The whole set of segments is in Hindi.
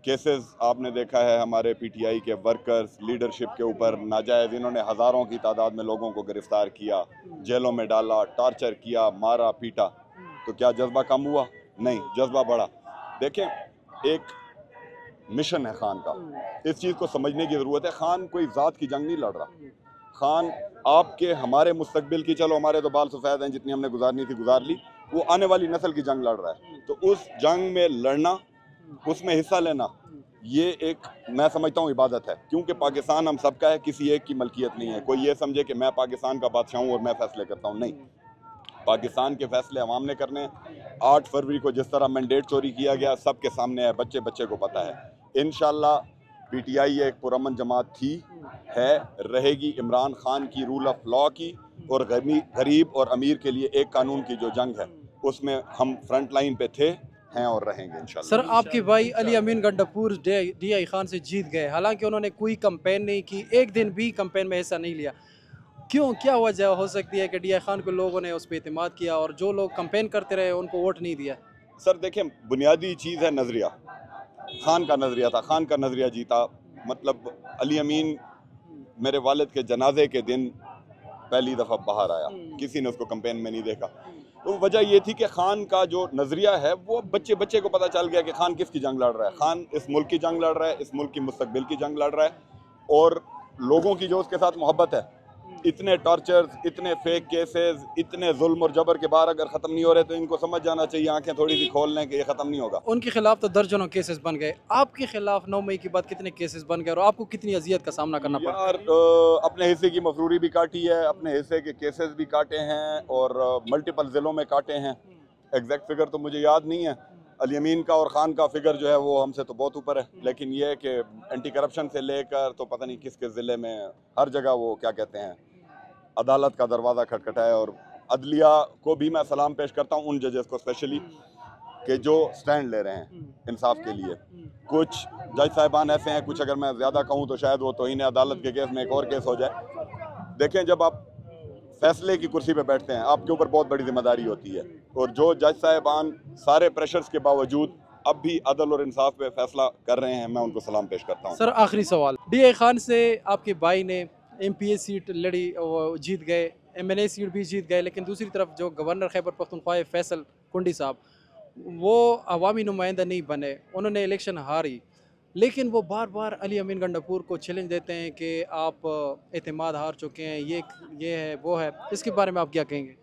केसेस आपने देखा है हमारे पीटीआई के वर्कर्स लीडरशिप के ऊपर नाजायज़, इन्होंने हज़ारों की तादाद में लोगों को गिरफ्तार किया, जेलों में डाला, टॉर्चर किया, मारा पीटा। तो क्या जज्बा कम हुआ? नहीं, जज्बा बढ़ा। देखें, एक मिशन है खान का, इस चीज़ को समझने की ज़रूरत है। खान कोई ज़ात की जंग नहीं लड़ रहा। खान आपके हमारे मुस्तकबिल की, चलो हमारे तो बाल सफ़ेद हैं, जितनी हमने गुजारनी थी गुजार ली, वो आने वाली नस्ल की जंग लड़ रहा है। तो उस जंग में लड़ना, उसमें हिस्सा लेना, ये एक मैं समझता हूँ इबादत है, क्योंकि पाकिस्तान हम सबका है, किसी एक की मलकियत नहीं है। कोई ये समझे कि मैं पाकिस्तान का बादशाह हूँ और मैं फैसले करता हूँ, नहीं। पाकिस्तान के फैसले अवाम ने करने। 8 फरवरी को जिस तरह मैंडेट चोरी किया गया सबके सामने है, बच्चे बच्चे को पता है। इंशाल्लाह पीटीआई एक पुरअमन जमात थी, है, रहेगी इमरान खान की रूल ऑफ लॉ की, और गरीब और अमीर के लिए एक कानून की जो जंग है उसमें हम फ्रंट लाइन पे थे, हैं और रहेंगे इंशाल्लाह। सर, आपके भाई अली अमीन गंडापुर DI खान से जीत गए, हालांकि उन्होंने कोई कैंपेन नहीं की, एक दिन भी कैंपेन में हिस्सा नहीं लिया। क्यों, क्या वजह हो सकती है कि DI खान को लोगों ने उस पर एतमाद किया और जो लोग कैंपेन करते रहे उनको वोट नहीं दिया? सर देखें, बुनियादी चीज़ है नज़रिया। खान का नज़रिया था, खान का नज़रिया जीता। मतलब अली अमीन मेरे वालिद के जनाजे के दिन पहली दफ़ा बाहर आया, किसी ने उसको कैंपेन में नहीं देखा। तो वजह ये थी कि खान का जो नज़रिया है वो बच्चे बच्चे को पता चल गया कि खान किसकी जंग लड़ रहा है। खान इस मुल्क की जंग लड़ रहा है, इस मुल्क की मुस्तकबिल की जंग लड़ रहा है, और लोगों की जो उसके साथ मोहब्बत है। इतने टॉर्चर्स, इतने फेक केसेस, इतने जुल्म और जबर के बाद अगर ख़त्म नहीं हो रहे तो इनको समझ जाना चाहिए, आंखें थोड़ी सी खोल लें कि ये ख़त्म नहीं होगा। उनके खिलाफ तो दर्जनों केसेस बन गए, आपके खिलाफ 9 मई के बाद कितने केसेस बन गए और आपको कितनी अजियत का सामना करना पड़ा? यार अपने हिस्से की मफरूरी भी काटी है, अपने हिस्से के केसेस भी काटे हैं, और मल्टीपल ज़िलों में काटे हैं। एग्जैक्ट फिगर तो मुझे याद नहीं है। अली अमीन का और ख़ान का फिगर जो है वो हमसे तो बहुत ऊपर है, लेकिन ये है कि एंटी करप्शन से लेकर तो पता नहीं किस किस ज़िले में, हर जगह वो क्या कहते हैं, अदालत का दरवाज़ा खटखटाया। और अदलिया को भी मैं सलाम पेश करता हूँ, उन जजेस को स्पेशली, कि जो स्टैंड ले रहे हैं इंसाफ के लिए। कुछ जज साहिबान ऐसे हैं, कुछ अगर मैं ज़्यादा कहूँ तो शायद वो तौहीन अदालत के केस में एक और केस हो जाए। देखें, जब आप फैसले की कुर्सी पे बैठते हैं आपके ऊपर बहुत बड़ी जिम्मेदारी होती है, और जो जज साहिबान सारे प्रेशर्स के बावजूद अब भी अदल और इंसाफ पे फैसला कर रहे हैं, मैं उनको सलाम पेश करता हूँ। सर, आखिरी सवाल, DI खान से आपके भाई ने MPA सीट लड़ी, वो जीत गए, MNA सीट भी जीत गए, लेकिन दूसरी तरफ जो गवर्नर खैबर पख्तूनख्वा फैसल कुंडी साहब, वो अवामी नुमाइंदा नहीं बने, उन्होंने इलेक्शन हारी, लेकिन वो बार बार अली अमीन गंडापुर को चैलेंज देते हैं कि आप एतमाद हार चुके हैं, ये है वो है, इसके बारे में आप क्या कहेंगे?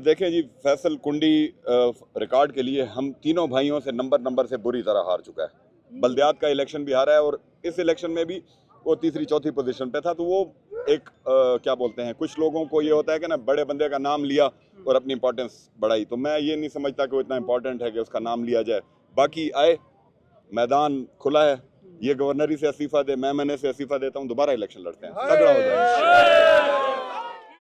देखें जी, फैसल कुंडी रिकॉर्ड के लिए हम तीनों भाइयों से नंबर से बुरी तरह हार चुका है। बल्दियात का इलेक्शन भी हारा है, और इस इलेक्शन में भी वो तीसरी चौथी पोजीशन पे था। तो वो एक क्या बोलते हैं, कुछ लोगों को ये होता है कि ना, बड़े बंदे का नाम लिया और अपनी इंपॉर्टेंस बढ़ाई। तो मैं ये नहीं समझता कि वो इतना इंपॉर्टेंट है कि उसका नाम लिया जाए। बाकी आए, मैदान खुला है, ये गवर्नरी से इस्तीफा दे, मैं MNA से इस्तीफा देता हूँ, दोबारा इलेक्शन लड़ते हैं, तगड़ा हो जाए।